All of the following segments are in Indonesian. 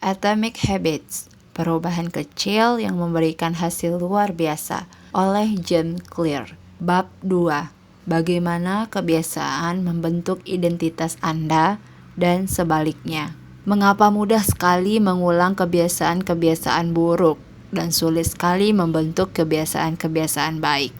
Atomic Habits, perubahan kecil yang memberikan hasil luar biasa, oleh James Clear. Bab 2. Bagaimana kebiasaan membentuk identitas Anda dan sebaliknya. Mengapa mudah sekali mengulang kebiasaan-kebiasaan buruk dan sulit sekali membentuk kebiasaan-kebiasaan baik?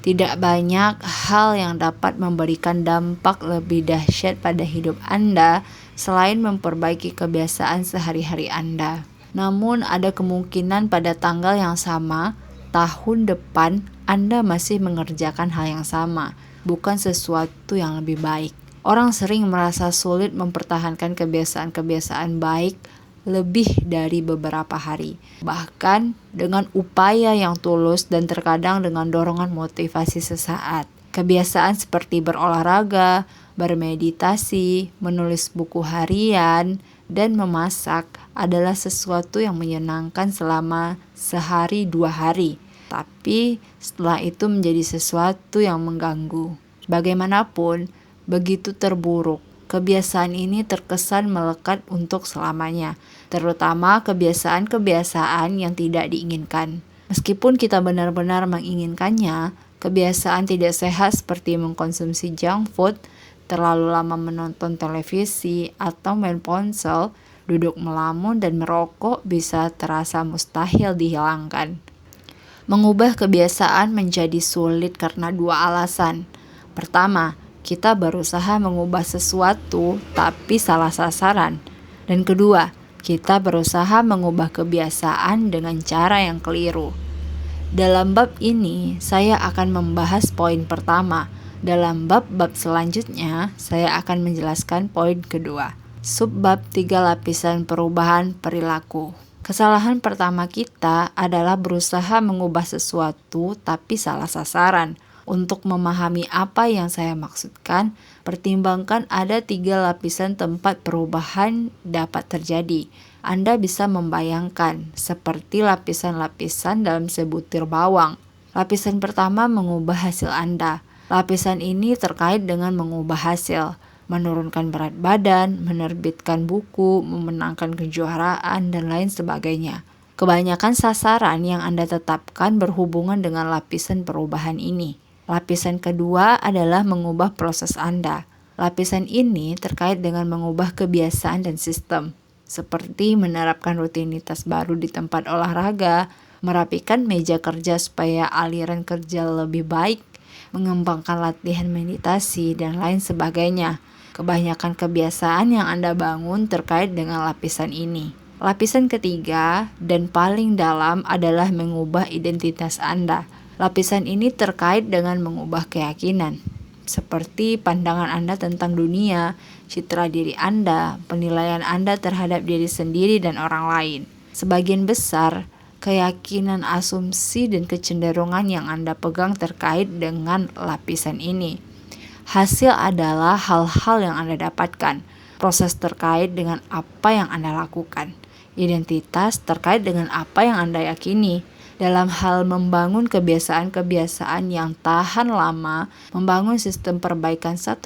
Tidak banyak hal yang dapat memberikan dampak lebih dahsyat pada hidup Anda selain memperbaiki kebiasaan sehari-hari Anda. Namun ada kemungkinan pada tanggal yang sama, tahun depan Anda masih mengerjakan hal yang sama, bukan sesuatu yang lebih baik. Orang sering merasa sulit mempertahankan kebiasaan-kebiasaan baik lebih dari beberapa hari, bahkan dengan upaya yang tulus dan terkadang dengan dorongan motivasi sesaat. Kebiasaan seperti berolahraga, bermeditasi, menulis buku harian, dan memasak adalah sesuatu yang menyenangkan selama sehari 2 hari, tapi setelah itu menjadi sesuatu yang mengganggu. Bagaimanapun, begitu terburuk, kebiasaan ini terkesan melekat untuk selamanya, terutama kebiasaan-kebiasaan yang tidak diinginkan. Meskipun kita benar-benar menginginkannya, kebiasaan tidak sehat seperti mengkonsumsi junk food, terlalu lama menonton televisi, atau main ponsel, duduk melamun, dan merokok bisa terasa mustahil dihilangkan. Mengubah kebiasaan menjadi sulit karena 2 alasan. Pertama, kita berusaha mengubah sesuatu tapi salah sasaran. Dan kedua, kita berusaha mengubah kebiasaan dengan cara yang keliru. Dalam bab ini, saya akan membahas poin pertama. Dalam bab-bab selanjutnya, saya akan menjelaskan poin kedua. Subbab 3 lapisan perubahan perilaku. Kesalahan pertama kita adalah berusaha mengubah sesuatu tapi salah sasaran. Untuk memahami apa yang saya maksudkan, pertimbangkan ada 3 lapisan tempat perubahan dapat terjadi. Anda bisa membayangkan seperti lapisan-lapisan dalam sebutir bawang. Lapisan pertama mengubah hasil Anda. Lapisan ini terkait dengan mengubah hasil, menurunkan berat badan, menerbitkan buku, memenangkan kejuaraan, dan lain sebagainya. Kebanyakan sasaran yang Anda tetapkan berhubungan dengan lapisan perubahan ini. Lapisan kedua adalah mengubah proses Anda. Lapisan ini terkait dengan mengubah kebiasaan dan sistem, seperti menerapkan rutinitas baru di tempat olahraga, merapikan meja kerja supaya aliran kerja lebih baik, mengembangkan latihan meditasi, dan lain sebagainya. Kebanyakan kebiasaan yang Anda bangun terkait dengan lapisan ini. Lapisan ketiga dan paling dalam adalah mengubah identitas Anda. Lapisan ini terkait dengan mengubah keyakinan, seperti pandangan Anda tentang dunia, citra diri Anda, penilaian Anda terhadap diri sendiri dan orang lain. Sebagian besar, keyakinan, asumsi, dan kecenderungan yang Anda pegang terkait dengan lapisan ini. Hasil adalah hal-hal yang Anda dapatkan, proses terkait dengan apa yang Anda lakukan, identitas terkait dengan apa yang Anda yakini. Dalam hal membangun kebiasaan-kebiasaan yang tahan lama, membangun sistem perbaikan 1%,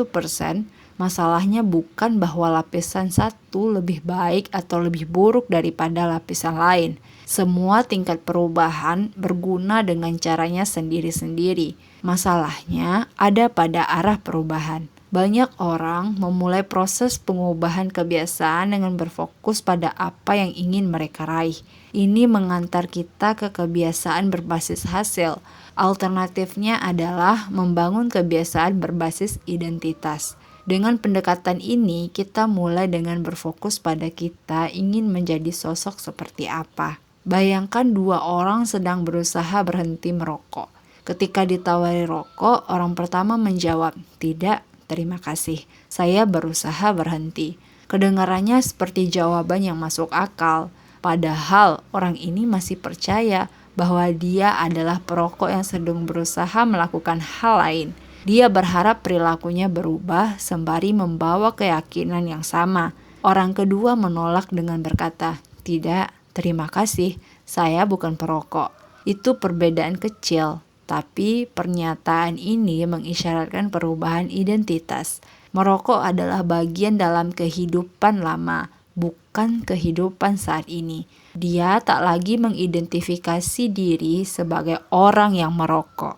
masalahnya bukan bahwa lapisan 1 lebih baik atau lebih buruk daripada lapisan lain. Semua tingkat perubahan berguna dengan caranya sendiri-sendiri. Masalahnya ada pada arah perubahan. Banyak orang memulai proses pengubahan kebiasaan dengan berfokus pada apa yang ingin mereka raih. Ini mengantar kita ke kebiasaan berbasis hasil. Alternatifnya adalah membangun kebiasaan berbasis identitas. Dengan pendekatan ini, kita mulai dengan berfokus pada kita ingin menjadi sosok seperti apa. Bayangkan 2 orang sedang berusaha berhenti merokok. Ketika ditawari rokok, orang pertama menjawab, "Tidak, terima kasih, saya berusaha berhenti." Kedengarannya seperti jawaban yang masuk akal, padahal orang ini masih percaya bahwa dia adalah perokok yang sedang berusaha melakukan hal lain. Dia berharap perilakunya berubah sembari membawa keyakinan yang sama. Orang kedua menolak dengan berkata, "Tidak, terima kasih, saya bukan perokok." Itu perbedaan kecil, tapi pernyataan ini mengisyaratkan perubahan identitas. Merokok adalah bagian dalam kehidupan lama, bukan kehidupan saat ini. Dia tak lagi mengidentifikasi diri sebagai orang yang merokok.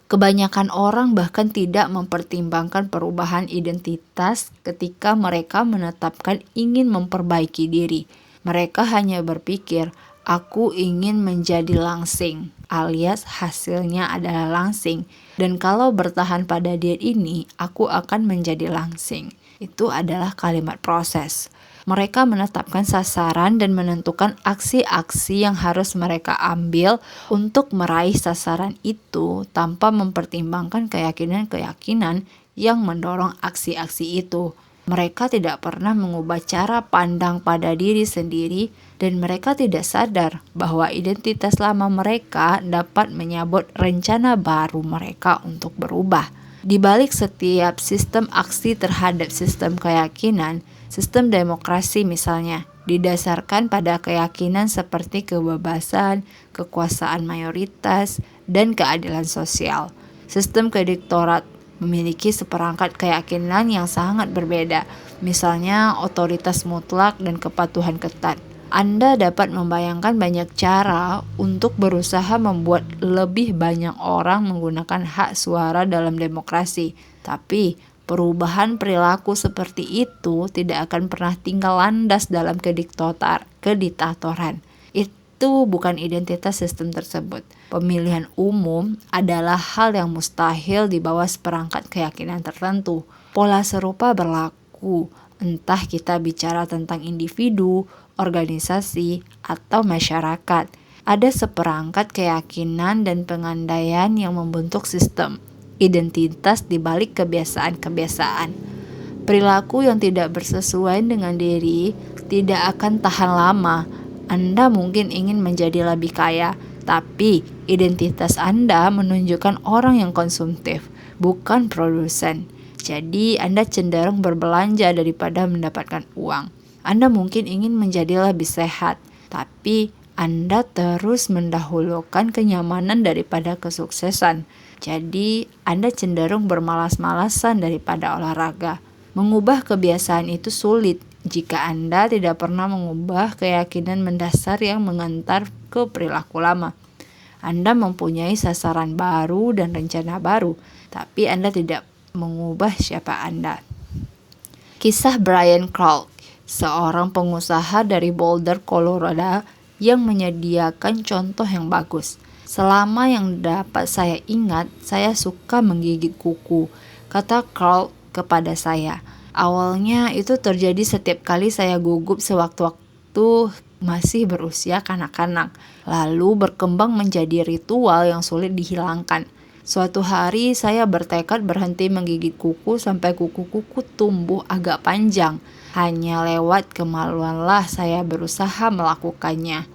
Kebanyakan orang bahkan tidak mempertimbangkan perubahan identitas ketika mereka menetapkan ingin memperbaiki diri. Mereka hanya berpikir, aku ingin menjadi langsing, alias hasilnya adalah langsing. Dan kalau bertahan pada diet ini, aku akan menjadi langsing. Itu adalah kalimat proses. Mereka menetapkan sasaran dan menentukan aksi-aksi yang harus mereka ambil untuk meraih sasaran itu tanpa mempertimbangkan keyakinan-keyakinan yang mendorong aksi-aksi itu. Mereka tidak pernah mengubah cara pandang pada diri sendiri dan mereka tidak sadar bahwa identitas lama mereka dapat menyabot rencana baru mereka untuk berubah. Di balik setiap sistem aksi terhadap sistem keyakinan, sistem demokrasi misalnya, didasarkan pada keyakinan seperti kebebasan, kekuasaan mayoritas, dan keadilan sosial. Sistem kediktorat memiliki seperangkat keyakinan yang sangat berbeda, misalnya otoritas mutlak dan kepatuhan ketat. Anda dapat membayangkan banyak cara untuk berusaha membuat lebih banyak orang menggunakan hak suara dalam demokrasi. Tapi, perubahan perilaku seperti itu tidak akan pernah tinggal landas dalam kediktatoran. Itu bukan identitas sistem tersebut. Pemilihan umum adalah hal yang mustahil di bawah seperangkat keyakinan tertentu. Pola serupa berlaku, entah kita bicara tentang individu, organisasi, atau masyarakat. Ada seperangkat keyakinan dan pengandaian yang membentuk sistem, identitas di balik kebiasaan-kebiasaan. Perilaku yang tidak bersesuaian dengan diri tidak akan tahan lama. Anda mungkin ingin menjadi lebih kaya, tapi identitas Anda menunjukkan orang yang konsumtif, bukan produsen. Jadi Anda cenderung berbelanja daripada mendapatkan uang. Anda mungkin ingin menjadi lebih sehat, tapi Anda terus mendahulukan kenyamanan daripada kesuksesan. Jadi, Anda cenderung bermalas-malasan daripada olahraga. Mengubah kebiasaan itu sulit jika Anda tidak pernah mengubah keyakinan mendasar yang mengantar ke perilaku lama. Anda mempunyai sasaran baru dan rencana baru, tapi Anda tidak mengubah siapa Anda. Kisah Brian Kroll, seorang pengusaha dari Boulder, Colorado yang menyediakan contoh yang bagus. Selama yang dapat saya ingat, saya suka menggigit kuku, kata Carl kepada saya. Awalnya itu terjadi setiap kali saya gugup sewaktu-waktu masih berusia kanak-kanak, lalu berkembang menjadi ritual yang sulit dihilangkan. Suatu hari saya bertekad berhenti menggigit kuku sampai kuku-kuku tumbuh agak panjang. Hanya lewat kemaluanlah saya berusaha melakukannya.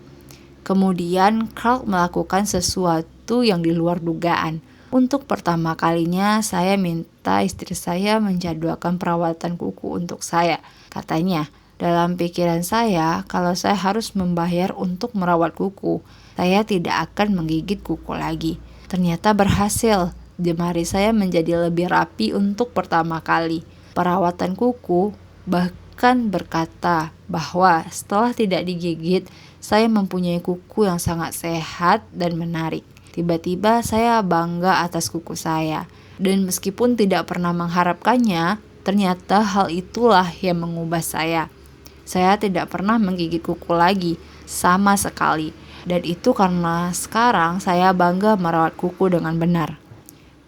Kemudian Carl melakukan sesuatu yang di luar dugaan. Untuk pertama kalinya saya minta istri saya menjadwalkan perawatan kuku untuk saya. Katanya, dalam pikiran saya kalau saya harus membayar untuk merawat kuku, saya tidak akan menggigit kuku lagi. Ternyata berhasil. Jemari saya menjadi lebih rapi untuk pertama kali. Perawatan kuku bahkan berkata bahwa setelah tidak digigit, saya mempunyai kuku yang sangat sehat dan menarik. Tiba-tiba saya bangga atas kuku saya. Dan meskipun tidak pernah mengharapkannya, ternyata hal itulah yang mengubah saya. Saya tidak pernah menggigit kuku lagi, sama sekali. Dan itu karena sekarang saya bangga merawat kuku dengan benar.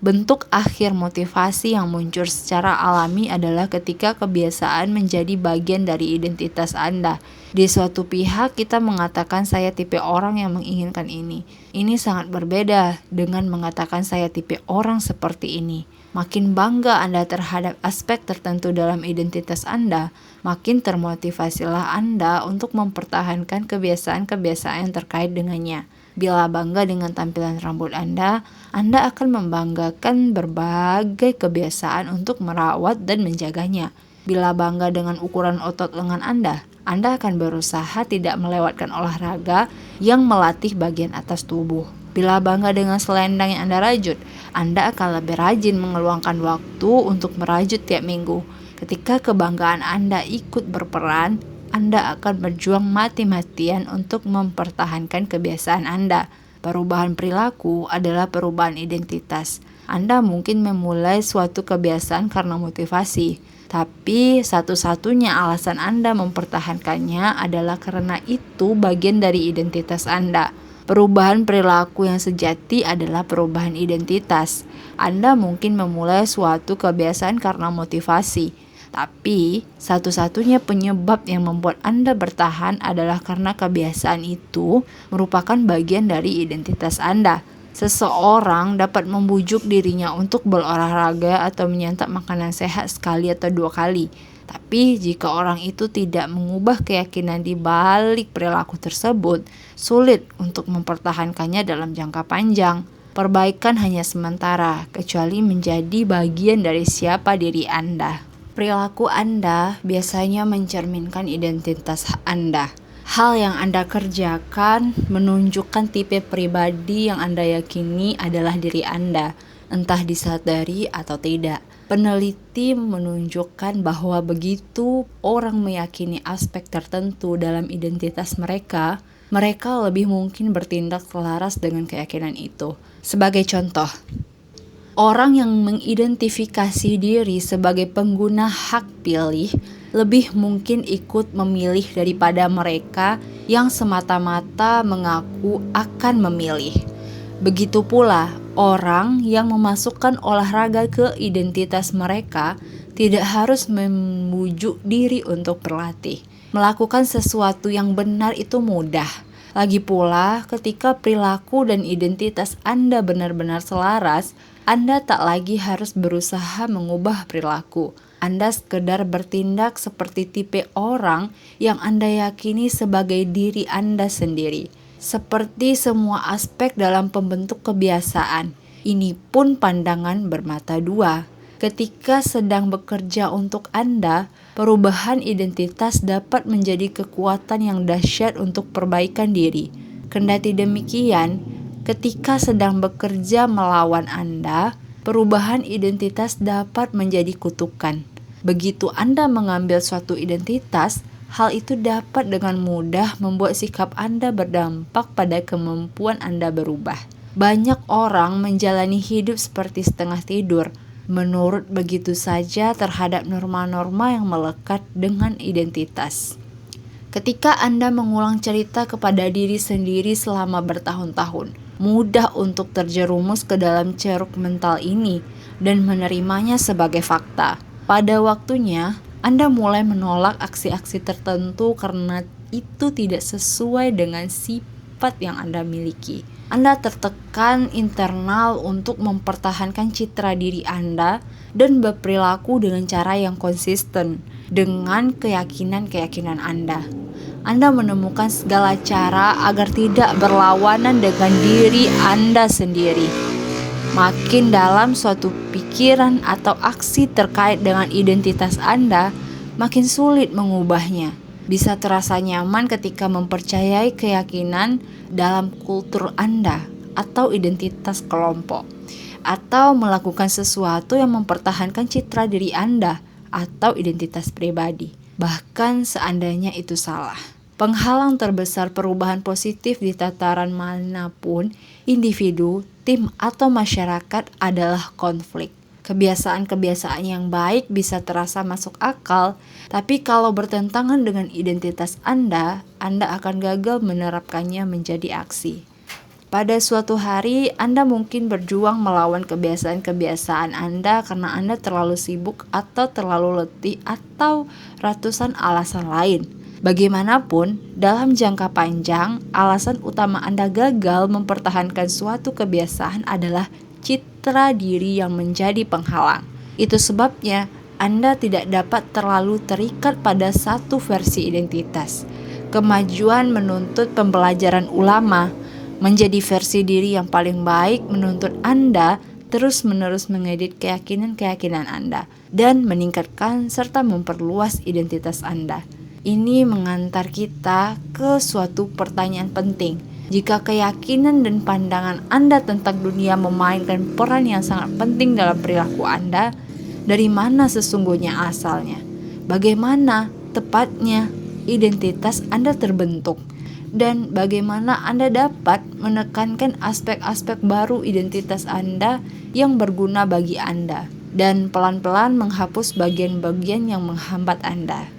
Bentuk akhir motivasi yang muncul secara alami adalah ketika kebiasaan menjadi bagian dari identitas Anda. Di suatu pihak kita mengatakan saya tipe orang yang menginginkan ini. Ini sangat berbeda dengan mengatakan saya tipe orang seperti ini. Makin bangga Anda terhadap aspek tertentu dalam identitas Anda, makin termotivasilah Anda untuk mempertahankan kebiasaan-kebiasaan yang terkait dengannya. Bila bangga dengan tampilan rambut Anda akan membanggakan berbagai kebiasaan untuk merawat dan menjaganya. Bila bangga dengan ukuran otot lengan Anda akan berusaha tidak melewatkan olahraga yang melatih bagian atas tubuh. Bila bangga dengan selendang yang Anda rajut, Anda akan lebih rajin mengeluangkan waktu untuk merajut tiap minggu. Ketika kebanggaan Anda ikut berperan, Anda akan berjuang mati-matian untuk mempertahankan kebiasaan Anda. Perubahan perilaku adalah perubahan identitas. Anda mungkin memulai suatu kebiasaan karena motivasi, tapi satu-satunya alasan Anda mempertahankannya adalah karena itu bagian dari identitas Anda. Perubahan perilaku yang sejati adalah perubahan identitas. Anda mungkin memulai suatu kebiasaan karena motivasi, tapi satu-satunya penyebab yang membuat Anda bertahan adalah karena kebiasaan itu merupakan bagian dari identitas Anda. Seseorang dapat membujuk dirinya untuk berolahraga atau menyantap makanan sehat sekali atau 2 kali. Tapi jika orang itu tidak mengubah keyakinan di balik perilaku tersebut, sulit untuk mempertahankannya dalam jangka panjang. Perbaikan hanya sementara, kecuali menjadi bagian dari siapa diri Anda. Perilaku Anda biasanya mencerminkan identitas Anda. Hal yang Anda kerjakan menunjukkan tipe pribadi yang Anda yakini adalah diri Anda, entah disadari atau tidak. Peneliti menunjukkan bahwa begitu orang meyakini aspek tertentu dalam identitas mereka, mereka lebih mungkin bertindak selaras dengan keyakinan itu. Sebagai contoh, orang yang mengidentifikasi diri sebagai pengguna hak pilih lebih mungkin ikut memilih daripada mereka yang semata-mata mengaku akan memilih. Begitu pula, orang yang memasukkan olahraga ke identitas mereka tidak harus membujuk diri untuk berlatih. Melakukan sesuatu yang benar itu mudah. Lagi pula, ketika perilaku dan identitas Anda benar-benar selaras, Anda tak lagi harus berusaha mengubah perilaku. Anda sekedar bertindak seperti tipe orang yang Anda yakini sebagai diri Anda sendiri. Seperti semua aspek dalam pembentuk kebiasaan, ini pun pandangan bermata dua. Ketika sedang bekerja untuk Anda, perubahan identitas dapat menjadi kekuatan yang dahsyat untuk perbaikan diri. Kendati demikian, ketika sedang bekerja melawan Anda, perubahan identitas dapat menjadi kutukan. Begitu Anda mengambil suatu identitas, hal itu dapat dengan mudah membuat sikap Anda berdampak pada kemampuan Anda berubah. Banyak orang menjalani hidup seperti setengah tidur, menurut begitu saja terhadap norma-norma yang melekat dengan identitas. Ketika Anda mengulang cerita kepada diri sendiri selama bertahun-tahun, mudah untuk terjerumus ke dalam ceruk mental ini dan menerimanya sebagai fakta. Pada waktunya, Anda mulai menolak aksi-aksi tertentu karena itu tidak sesuai dengan sifat yang Anda miliki. Anda tertekan internal untuk mempertahankan citra diri Anda dan berperilaku dengan cara yang konsisten dengan keyakinan-keyakinan Anda. Anda menemukan segala cara agar tidak berlawanan dengan diri Anda sendiri. Makin dalam suatu pikiran atau aksi terkait dengan identitas Anda, makin sulit mengubahnya. Bisa terasa nyaman ketika mempercayai keyakinan dalam kultur Anda atau identitas kelompok, atau melakukan sesuatu yang mempertahankan citra diri Anda atau identitas pribadi, bahkan seandainya itu salah. Penghalang terbesar perubahan positif di tataran manapun, individu, tim, atau masyarakat adalah konflik. Kebiasaan-kebiasaan yang baik bisa terasa masuk akal, tapi kalau bertentangan dengan identitas Anda akan gagal menerapkannya menjadi aksi. Pada suatu hari, Anda mungkin berjuang melawan kebiasaan-kebiasaan Anda karena Anda terlalu sibuk atau terlalu letih atau ratusan alasan lain. Bagaimanapun, dalam jangka panjang, alasan utama Anda gagal mempertahankan suatu kebiasaan adalah citra diri yang menjadi penghalang. Itu sebabnya Anda tidak dapat terlalu terikat pada satu versi identitas. Kemajuan menuntut pembelajaran ulama. Menjadi versi diri yang paling baik menuntut Anda terus-menerus mengedit keyakinan-keyakinan Anda dan meningkatkan serta memperluas identitas Anda. Ini mengantar kita ke suatu pertanyaan penting. Jika keyakinan dan pandangan Anda tentang dunia memainkan peran yang sangat penting dalam perilaku Anda, dari mana sesungguhnya asalnya? Bagaimana tepatnya identitas Anda terbentuk, dan bagaimana Anda dapat menekankan aspek-aspek baru identitas Anda yang berguna bagi Anda, dan pelan-pelan menghapus bagian-bagian yang menghambat Anda.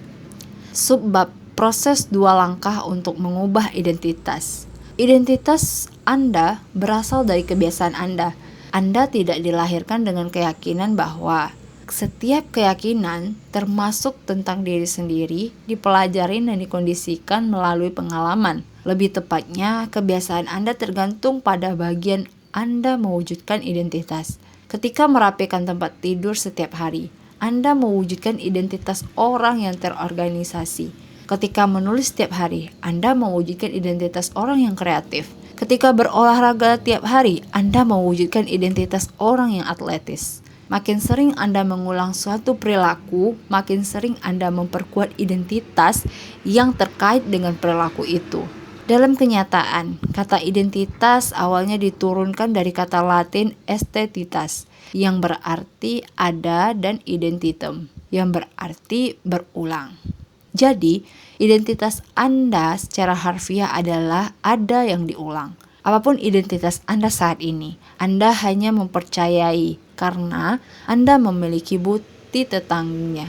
Subbab proses 2 langkah untuk mengubah identitas. Identitas Anda berasal dari kebiasaan Anda. Anda tidak dilahirkan dengan keyakinan bahwa setiap keyakinan, termasuk tentang diri sendiri, dipelajari dan dikondisikan melalui pengalaman. Lebih tepatnya, kebiasaan Anda tergantung pada bagian Anda mewujudkan identitas. Ketika merapikan tempat tidur setiap hari, Anda mewujudkan identitas orang yang terorganisasi. Ketika menulis setiap hari, Anda mewujudkan identitas orang yang kreatif. Ketika berolahraga tiap hari, Anda mewujudkan identitas orang yang atletis. Makin sering Anda mengulang suatu perilaku, makin sering Anda memperkuat identitas yang terkait dengan perilaku itu. Dalam kenyataan, kata identitas awalnya diturunkan dari kata Latin estetitas, yang berarti ada, dan identitum, yang berarti berulang. Jadi, identitas Anda secara harfiah adalah ada yang diulang. Apapun identitas Anda saat ini, Anda hanya mempercayai karena Anda memiliki bukti tentangnya.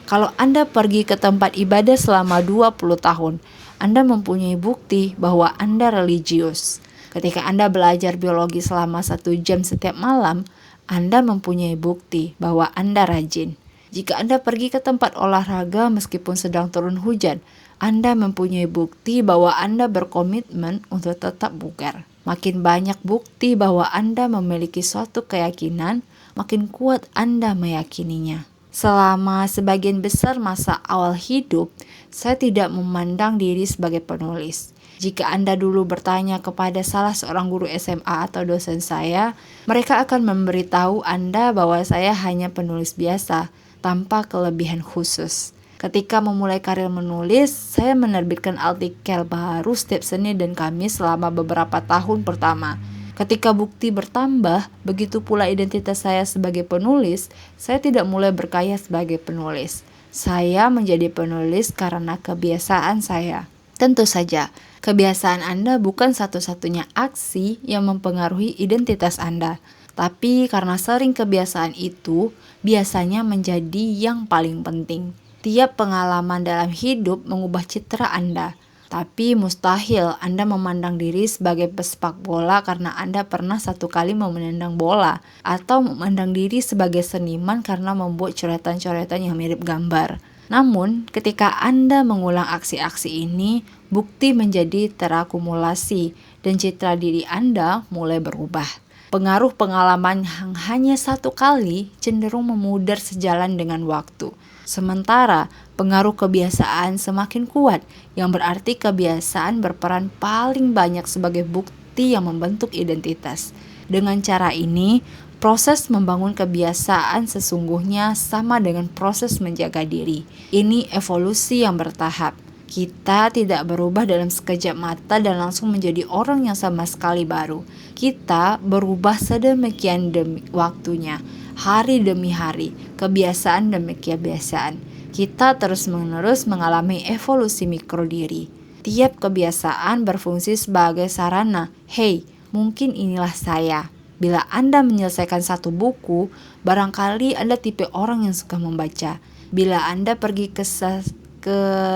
Kalau Anda pergi ke tempat ibadah selama 20 tahun, Anda mempunyai bukti bahwa Anda religius. Ketika Anda belajar biologi selama 1 jam setiap malam, Anda mempunyai bukti bahwa Anda rajin. Jika Anda pergi ke tempat olahraga meskipun sedang turun hujan, Anda mempunyai bukti bahwa Anda berkomitmen untuk tetap bugar. Makin banyak bukti bahwa Anda memiliki suatu keyakinan, makin kuat Anda meyakininya. Selama sebagian besar masa awal hidup, saya tidak memandang diri sebagai penulis. Jika Anda dulu bertanya kepada salah seorang guru SMA atau dosen saya, mereka akan memberitahu Anda bahwa saya hanya penulis biasa, tanpa kelebihan khusus. Ketika memulai karir menulis, saya menerbitkan artikel baru setiap Senin dan Kamis selama beberapa tahun pertama. Ketika bukti bertambah, begitu pula identitas saya sebagai penulis, saya tidak mulai berkaya sebagai penulis. Saya menjadi penulis karena kebiasaan saya. Tentu saja, kebiasaan Anda bukan satu-satunya aksi yang mempengaruhi identitas Anda. Tapi karena sering kebiasaan itu, biasanya menjadi yang paling penting. Tiap pengalaman dalam hidup mengubah citra Anda. Tapi mustahil Anda memandang diri sebagai pesepak bola karena Anda pernah 1 kali menendang bola, atau memandang diri sebagai seniman karena membuat coretan-coretan yang mirip gambar. Namun, ketika Anda mengulang aksi-aksi ini, bukti menjadi terakumulasi dan citra diri Anda mulai berubah. Pengaruh pengalaman yang hanya 1 kali cenderung memudar sejalan dengan waktu. Sementara pengaruh kebiasaan semakin kuat, yang berarti kebiasaan berperan paling banyak sebagai bukti yang membentuk identitas. Dengan cara ini, proses membangun kebiasaan sesungguhnya sama dengan proses menjaga diri. Ini evolusi yang bertahap. Kita tidak berubah dalam sekejap mata dan langsung menjadi orang yang sama sekali baru. Kita berubah sedemikian demi waktunya, hari demi hari, kebiasaan demi kebiasaan. Kita terus-menerus mengalami evolusi mikro diri. Tiap kebiasaan berfungsi sebagai sarana. Hey, mungkin inilah saya. Bila Anda menyelesaikan 1 buku, barangkali Anda tipe orang yang suka membaca. Bila Anda pergi ke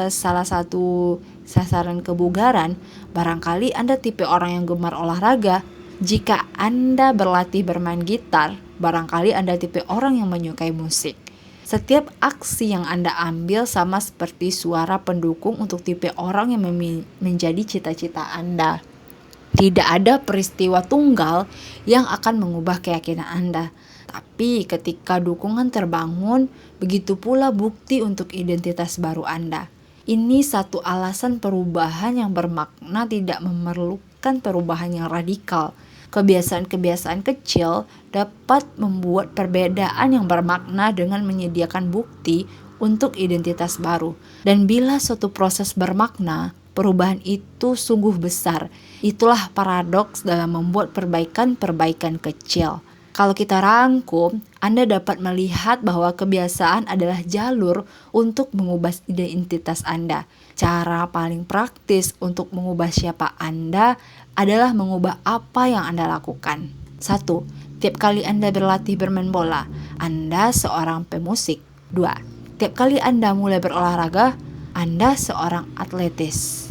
salah satu sasaran kebugaran, barangkali Anda tipe orang yang gemar olahraga. Jika Anda berlatih bermain gitar, barangkali Anda tipe orang yang menyukai musik. Setiap aksi yang Anda ambil sama seperti suara pendukung untuk tipe orang yang menjadi cita-cita Anda. Tidak ada peristiwa tunggal yang akan mengubah keyakinan Anda. Tapi ketika dukungan terbangun, begitu pula bukti untuk identitas baru Anda. Ini satu alasan perubahan yang bermakna tidak memerlukan perubahan yang radikal. Kebiasaan-kebiasaan kecil dapat membuat perbedaan yang bermakna dengan menyediakan bukti untuk identitas baru. Dan bila suatu proses bermakna, perubahan itu sungguh besar. Itulah paradoks dalam membuat perbaikan-perbaikan kecil. Kalau kita rangkum, Anda dapat melihat bahwa kebiasaan adalah jalur untuk mengubah identitas Anda. Cara paling praktis untuk mengubah siapa Anda adalah mengubah apa yang Anda lakukan. 1. Tiap kali Anda berlatih bermain bola, Anda seorang pemusik. 2. Tiap kali Anda mulai berolahraga, Anda seorang atletis.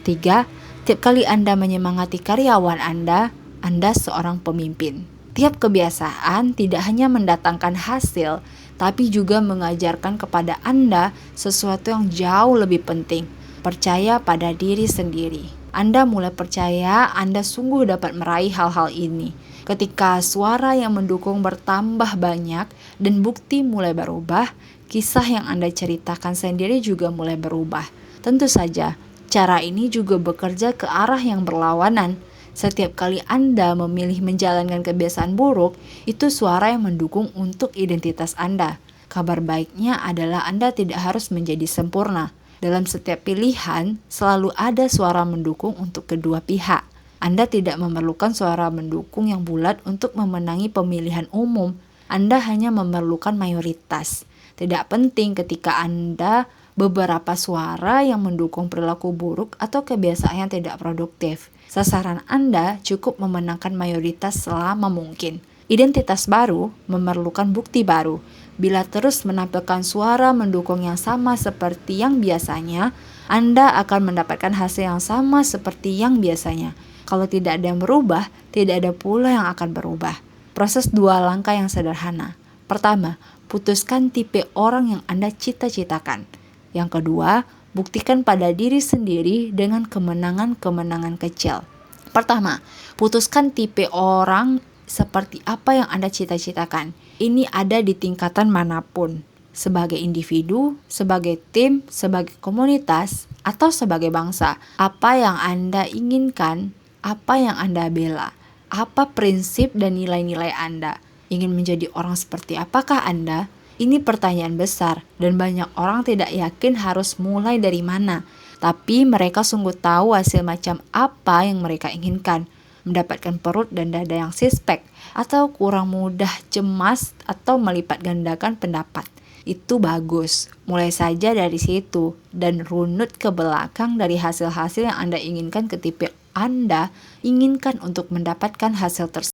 3. Tiap kali Anda menyemangati karyawan Anda seorang pemimpin. Tiap kebiasaan tidak hanya mendatangkan hasil, tapi juga mengajarkan kepada Anda sesuatu yang jauh lebih penting, percaya pada diri sendiri. Anda mulai percaya Anda sungguh dapat meraih hal-hal ini. Ketika suara yang mendukung bertambah banyak dan bukti mulai berubah, kisah yang Anda ceritakan sendiri juga mulai berubah. Tentu saja, cara ini juga bekerja ke arah yang berlawanan. Setiap kali Anda memilih menjalankan kebiasaan buruk, itu suara yang mendukung untuk identitas Anda. Kabar baiknya adalah Anda tidak harus menjadi sempurna. Dalam setiap pilihan, selalu ada suara mendukung untuk kedua pihak. Anda tidak memerlukan suara mendukung yang bulat untuk memenangi pemilihan umum. Anda hanya memerlukan mayoritas. Tidak penting ketika Anda beberapa suara yang mendukung perilaku buruk atau kebiasaan yang tidak produktif. Sasaran Anda cukup memenangkan mayoritas selama mungkin. Identitas baru memerlukan bukti baru. Bila terus menampilkan suara mendukung yang sama seperti yang biasanya, Anda akan mendapatkan hasil yang sama seperti yang biasanya. Kalau tidak ada yang berubah, tidak ada pula yang akan berubah. Proses 2 langkah yang sederhana. Pertama, putuskan tipe orang yang Anda cita-citakan. Yang kedua, buktikan pada diri sendiri dengan kemenangan-kemenangan kecil. Pertama, putuskan tipe orang seperti apa yang Anda cita-citakan. Ini ada di tingkatan manapun, sebagai individu, sebagai tim, sebagai komunitas, atau sebagai bangsa. Apa yang Anda inginkan, apa yang Anda bela, apa prinsip dan nilai-nilai Anda. Ingin menjadi orang seperti apakah Anda? Ini pertanyaan besar dan banyak orang tidak yakin harus mulai dari mana. Tapi mereka sungguh tahu hasil macam apa yang mereka inginkan. Mendapatkan perut dan dada yang six-pack, atau kurang mudah cemas atau melipat gandakan pendapat. Itu bagus. Mulai saja dari situ dan runut ke belakang dari hasil-hasil yang Anda inginkan ke tipe Anda inginkan untuk mendapatkan hasil tersebut.